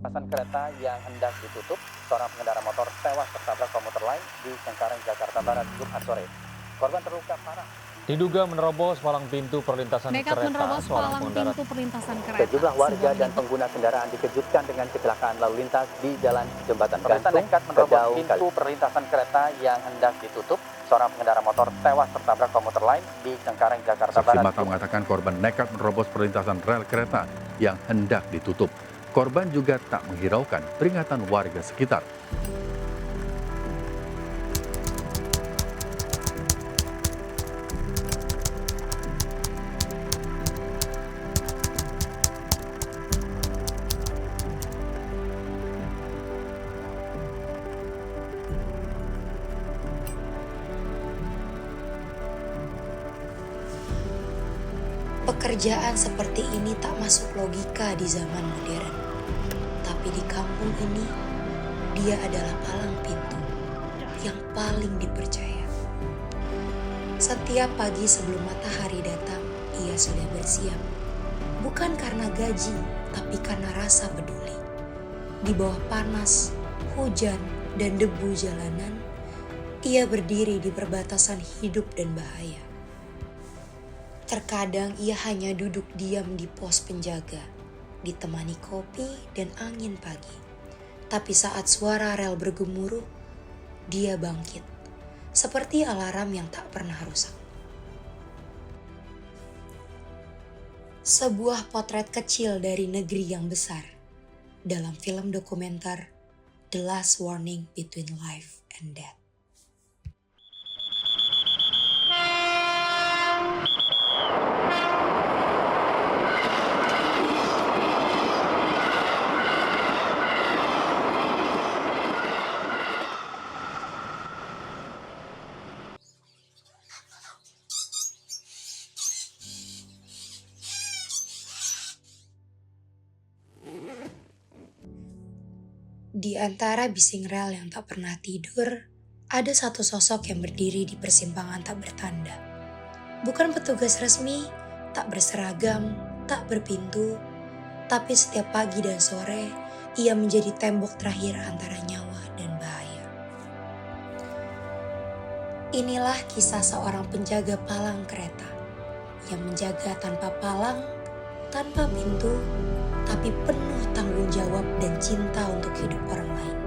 perlintasan kereta yang hendak ditutup, seorang pengendara motor tewas tertabrak komuter lain di Cengkareng, Jakarta Barat, Jumat sore. Korban terluka parah. Diduga menerobos palang pintu perlintasan Nekat kereta, menerobos seorang palang pengendara pintu perlintasan kereta. Sejumlah warga dan pengguna kendaraan dikejutkan dengan kecelakaan lalu lintas di Jalan Jembatan Gantung, nekat menerobos pintu perlintasan kereta yang hendak ditutup. Seorang pengendara motor tewas tertabrak komuter lain di Cengkareng, Jakarta Barat. Saksi mata mengatakan korban nekat menerobos perlintasan rel kereta yang hendak ditutup. Korban juga tak menghiraukan peringatan warga sekitar. Pekerjaan seperti ini tak masuk logika di zaman modern. Tapi di kampung ini, dia adalah palang pintu yang paling dipercaya. Setiap pagi sebelum matahari datang, ia sudah bersiap. Bukan karena gaji, tapi karena rasa peduli. Di bawah panas, hujan, dan debu jalanan, ia berdiri di perbatasan hidup dan bahaya. Terkadang ia hanya duduk diam di pos penjaga, ditemani kopi dan angin pagi. Tapi saat suara rel bergemuruh, dia bangkit, seperti alarm yang tak pernah rusak. Sebuah potret kecil dari negeri yang besar, dalam film dokumenter The Last Warning Between Life and Death. Di antara bising rel yang tak pernah tidur, ada satu sosok yang berdiri di persimpangan tak bertanda. Bukan petugas resmi, tak berseragam, tak berpintu, tapi setiap pagi dan sore, ia menjadi tembok terakhir antara nyawa dan bahaya. Inilah kisah seorang penjaga palang kereta, yang menjaga tanpa palang, tanpa pintu, tapi penuh tanggung jawab dan cinta untuk hidup orang lain.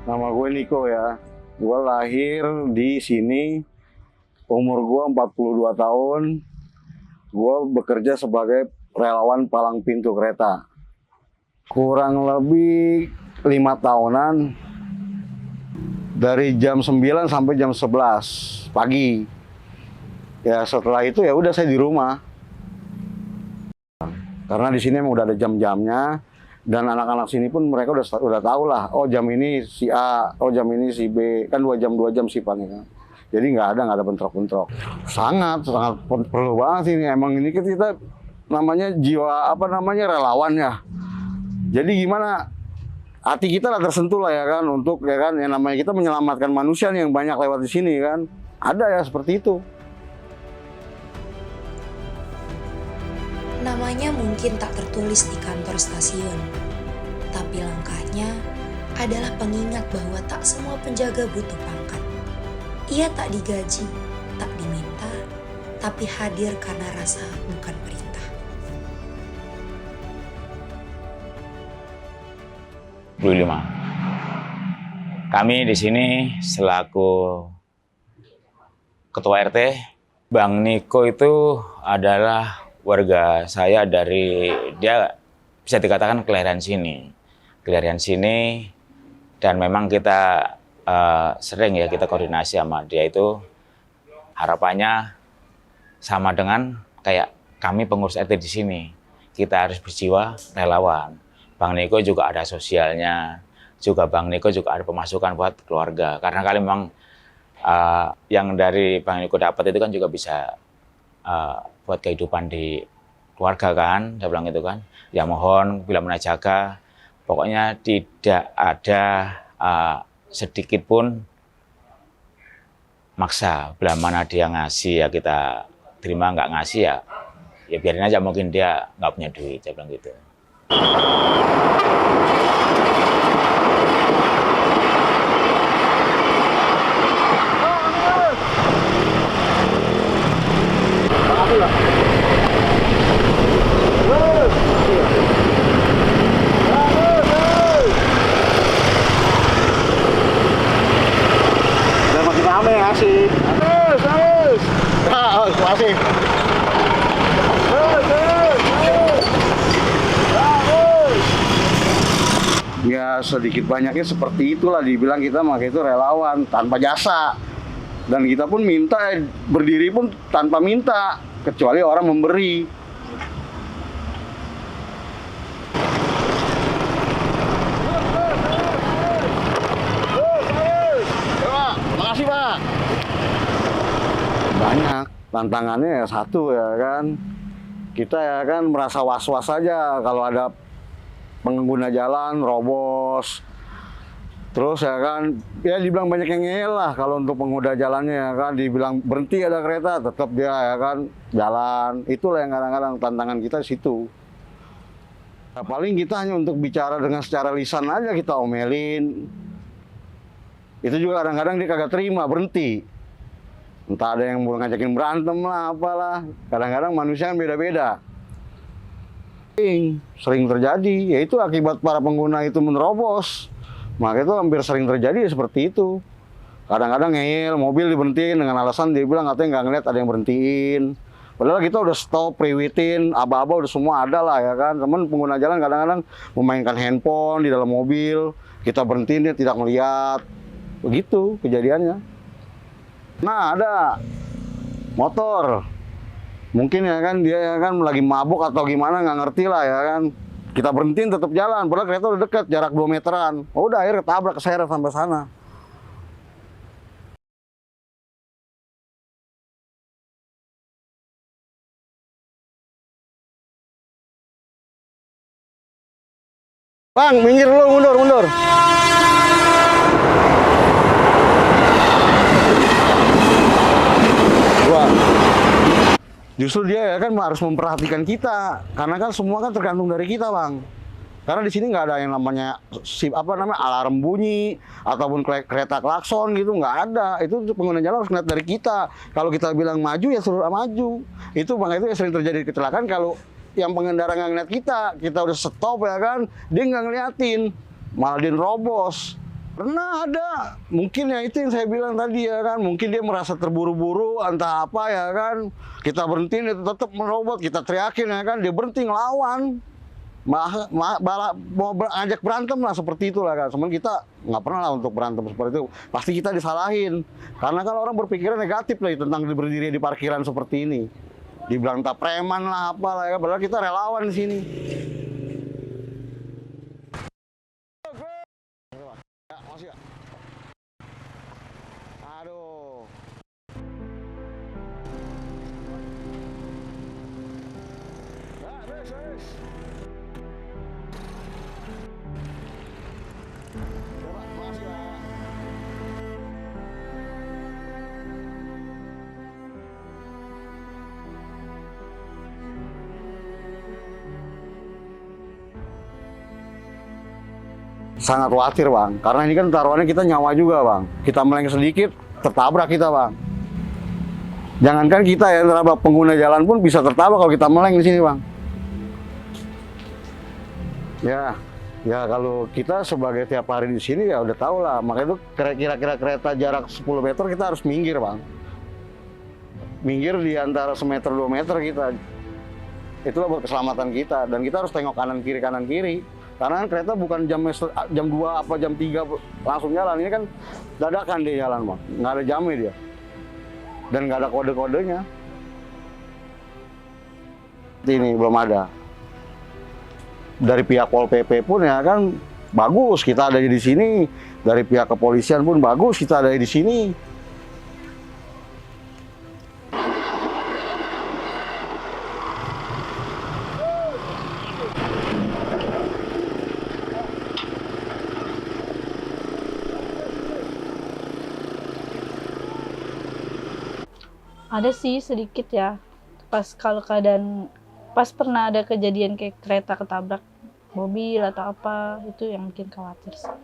Nama gue Niko ya. Gue lahir di sini, umur gue 42 tahun. Gue bekerja sebagai relawan palang pintu kereta. Kurang lebih 5 tahunan. Dari jam 9 sampai jam 11 pagi. Ya setelah itu ya udah saya di rumah. Karena di sini emang udah ada jam-jamnya dan anak-anak sini pun mereka udah tahu lah. Oh jam ini si A, oh jam ini si B. Kan 2 jam shiftnya kan. Jadi nggak ada bentrok-bentrok. Sangat perlu banget ini. Emang ini kita namanya jiwa relawan ya. Jadi gimana? Hati kita lah tersentuh lah ya kan untuk ya kan yang namanya kita menyelamatkan manusia nih yang banyak lewat di sini kan. Ada ya seperti itu. Namanya mungkin tak tertulis di kantor stasiun, tapi langkahnya adalah pengingat bahwa tak semua penjaga butuh pangkat. Ia tak digaji, tak diminta, tapi hadir karena rasa bukan perintah. Kami di sini selaku Ketua RT, Bang Niko itu adalah warga saya dari, dia bisa dikatakan kelahiran sini, dan memang kita sering ya kita koordinasi sama dia itu, harapannya sama dengan kayak kami pengurus RT di sini, kita harus berjiwa relawan. Bang Niko juga ada sosialnya, juga Bang Niko juga ada pemasukan buat keluarga. Karena kali memang yang dari Bang Niko dapat itu kan juga bisa buat kehidupan di keluarga kan, saya bilang itu kan. Ya mohon bila menajaga, pokoknya tidak ada sedikit pun maksa, bila mana dia ngasih ya kita terima, nggak ngasih ya biarin aja, mungkin dia nggak punya duit, saya bilang gitu. Dan makin rame ngasih. Masih. Ya sedikit banyaknya seperti itulah, dibilang kita makanya itu relawan tanpa jasa. Dan kita pun minta, berdiri pun tanpa minta, kecuali orang memberi. Pak, makasih Pak. Banyak, tantangannya ya satu ya kan. Kita ya kan merasa was-was aja kalau ada pengguna jalan robos. Terus ya kan, ya dibilang banyak yang ngeyel lah kalau untuk pengguna jalannya ya kan. Dibilang berhenti ada kereta, tetap dia ya kan jalan. Itulah yang kadang-kadang tantangan kita di situ. Nah, paling kita hanya untuk bicara dengan secara lisan aja kita omelin. Itu juga kadang-kadang dia kagak terima, berhenti. Entah ada yang mau ngajakin berantem lah, apalah. Kadang-kadang manusia kan beda-beda. Sering terjadi, yaitu akibat para pengguna itu menerobos. Maka itu hampir sering terjadi seperti itu. Kadang-kadang ngeyel, mobil diberhentiin dengan alasan dia bilang katanya nggak ngeliat ada yang berhentiin. Padahal kita udah stop, priwitin, aba-aba udah semua ada lah ya kan. Temen pengguna jalan kadang-kadang memainkan handphone di dalam mobil. Kita berhentiin, dia tidak melihat. Begitu kejadiannya. Nah ada motor. Mungkin ya kan dia ya kan lagi mabuk atau gimana nggak ngerti lah ya kan. Kita berhentiin tetap jalan, padahal kereta udah dekat, jarak 2 meteran. Oh, udah akhirnya ketabrak, keseret sampai sana. Bang, minggir dulu, mundur. Wah. Justru dia ya kan harus memperhatikan kita, karena kan semua kan tergantung dari kita, Bang. Karena di sini nggak ada yang namanya alarm bunyi ataupun kereta klakson gitu, nggak ada. Itu pengguna jalan harus ngeliat dari kita. Kalau kita bilang maju ya suruh maju. Itu makanya itu yang sering terjadi kecelakaan kalau yang pengendara nggak ngeliat kita udah stop ya kan, dia nggak ngeliatin, malah dia nerobos. Pernah ada, mungkin ya itu yang saya bilang tadi ya kan, mungkin dia merasa terburu-buru, entah apa ya kan, kita berhentiin dia tetap merobot, kita teriakin ya kan, dia berhenti ngelawan, mau ajak berantem lah seperti itulah kan, cuman kita nggak pernah lah untuk berantem seperti itu, pasti kita disalahin, karena kan orang berpikiran negatif lah tentang berdiri di parkiran seperti ini, dibilang tak preman lah apalah ya, padahal kita relawan di sini. Masih ya? Aduh. Ya, beres. Coba, masih ya. Sangat khawatir Bang, karena ini kan taruhannya kita nyawa juga Bang. Kita meleng sedikit, tertabrak kita Bang. Jangankan kita ya, terabrak pengguna jalan pun bisa tertabrak kalau kita meleng di sini Bang. Ya kalau kita sebagai tiap hari di sini ya udah tahu lah. Makanya itu kira-kira kereta jarak 10 meter kita harus minggir Bang. Minggir di antara 1 meter 2 meter kita. Itulah buat keselamatan kita, dan kita harus tengok kanan kiri. Karena kan kereta bukan jam 2 apa jam 3 langsung jalan. Ini kan dadakan dia jalan Bang, nggak ada jamnya dia. Dan nggak ada kode-kodenya. Ini belum ada. Dari pihak Pol PP pun ya kan bagus kita ada di sini. Dari pihak kepolisian pun bagus kita ada di sini. Ada sih sedikit ya. Kalau pas pernah ada kejadian kayak kereta ketabrak mobil atau apa, itu yang bikin khawatir sih.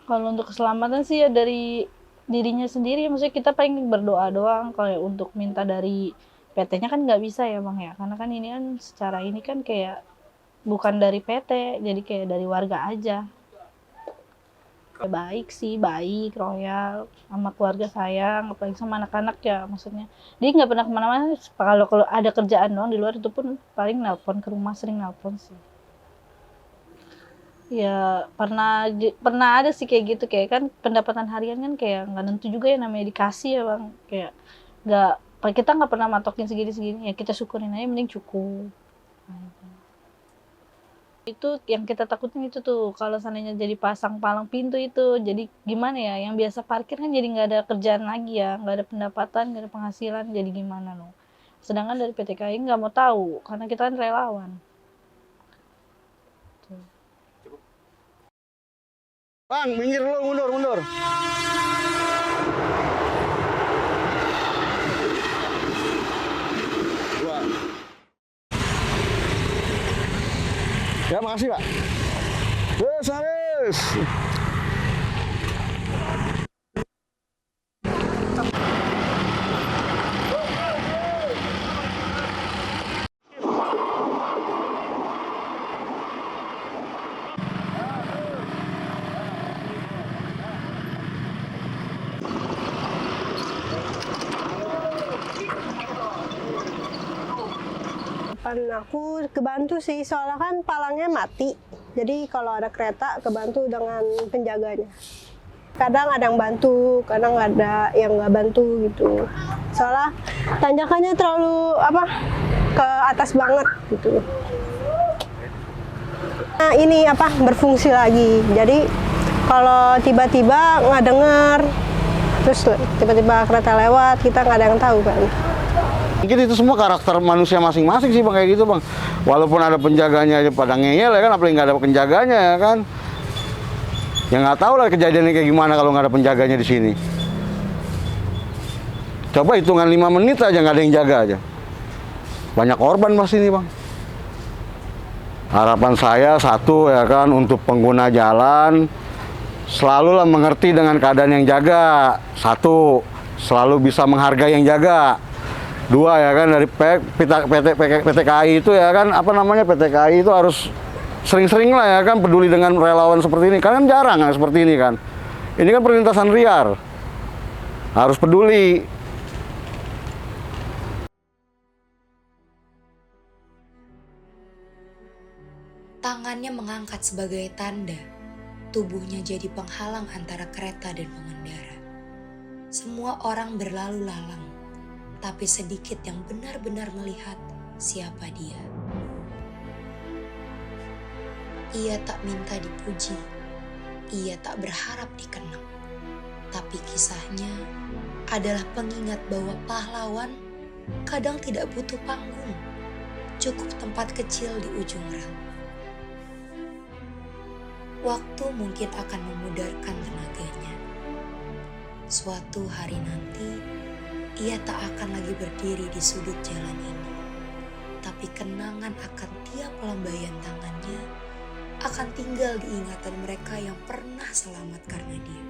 Kalau untuk keselamatan sih ya dari dirinya sendiri, maksudnya kita paling berdoa doang. Kalau untuk minta dari PT-nya kan nggak bisa ya Bang ya, karena kan ini kan secara ini kan kayak bukan dari PT, jadi kayak dari warga aja. Baik sih, baik, royal, sama keluarga sayang, apalagi sama anak-anak ya maksudnya. Dia nggak pernah kemana-mana, kalau ada kerjaan doang di luar itu pun paling nelpon ke rumah, sering nelpon sih. Ya pernah ada sih kayak gitu, kayak kan pendapatan harian kan kayak nggak nentu juga ya, namanya dikasih ya Bang. Kayak kita nggak pernah matokin segini-segini, ya kita syukurin aja mending cukup. Itu yang kita takutin itu tuh, kalau seandainya jadi pasang palang pintu itu, jadi gimana ya, yang biasa parkir kan jadi nggak ada kerjaan lagi ya, nggak ada pendapatan, nggak ada penghasilan, jadi gimana loh. Sedangkan dari PT KAI nggak mau tahu, karena kita kan relawan. Bang, minggir dulu, mundur. Ya, makasih, Pak. Harus. Aku kebantu sih, soalnya kan palangnya mati. Jadi kalau ada kereta kebantu dengan penjaganya. Kadang ada yang bantu, kadang ada yang nggak bantu gitu. Soalnya tanjakannya terlalu ke atas banget gitu. Nah ini berfungsi lagi. Jadi kalau tiba-tiba nggak dengar, terus tiba-tiba kereta lewat, kita nggak ada yang tahu kan. Mungkin itu semua karakter manusia masing-masing sih Bang, kayak gitu Bang. Walaupun ada penjaganya aja pada ngeyel ya kan, apalagi nggak ada penjaganya ya kan. Ya nggak tahu lah kejadiannya kayak gimana kalau nggak ada penjaganya di sini. Coba hitungan 5 menit aja nggak ada yang jaga aja. Banyak korban pasti ini Bang. Harapan saya satu ya kan, untuk pengguna jalan selalulah mengerti dengan keadaan yang jaga. Satu, selalu bisa menghargai yang jaga. Dua ya kan, dari PT KAI itu ya kan, PT KAI itu harus sering-sering lah ya kan peduli dengan relawan seperti ini. Kan jarang kan seperti ini kan. Ini kan perlintasan liar. Harus peduli. Tangannya mengangkat sebagai tanda, tubuhnya jadi penghalang antara kereta dan pengendara. Semua orang berlalu lalang, tapi sedikit yang benar-benar melihat siapa dia. Ia tak minta dipuji, ia tak berharap dikenang, tapi kisahnya adalah pengingat bahwa pahlawan kadang tidak butuh panggung, cukup tempat kecil di ujung rel. Waktu mungkin akan memudarkan tenaganya. Suatu hari nanti, ia tak akan lagi berdiri di sudut jalan ini. Tapi kenangan akan tiap lambaian tangannya akan tinggal di ingatan mereka yang pernah selamat karena dia.